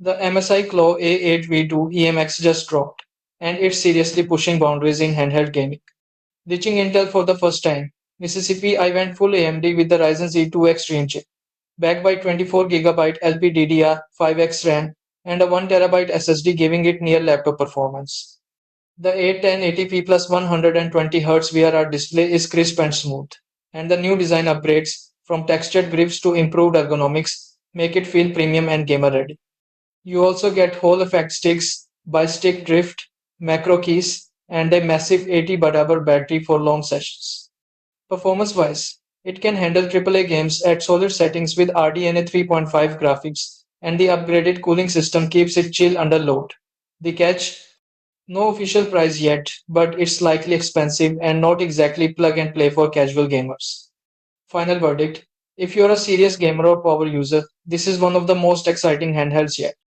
The MSI Claw A8V2 EMX just dropped, and it's seriously pushing boundaries in handheld gaming. Reaching Intel for the first time, Mississippi I went full AMD with the Ryzen Z2X Dream chip, backed by 24 GB LPDDR5X RAM and a 1 TB SSD giving it near laptop performance. The A1080p plus 120Hz VRR display is crisp and smooth, and the new design upgrades, from textured grips to improved ergonomics, make it feel premium and gamer ready. You also get Hall effect sticks, bi-stick drift, macro keys, and a massive 80 watt-hour battery for long sessions. Performance-wise, it can handle AAA games at solid settings with RDNA 3.5 graphics, and the upgraded cooling system keeps it chill under load. The catch: no official price yet, but it's likely expensive and not exactly plug and play for casual gamers. Final verdict: if you're a serious gamer or power user, this is one of the most exciting handhelds yet.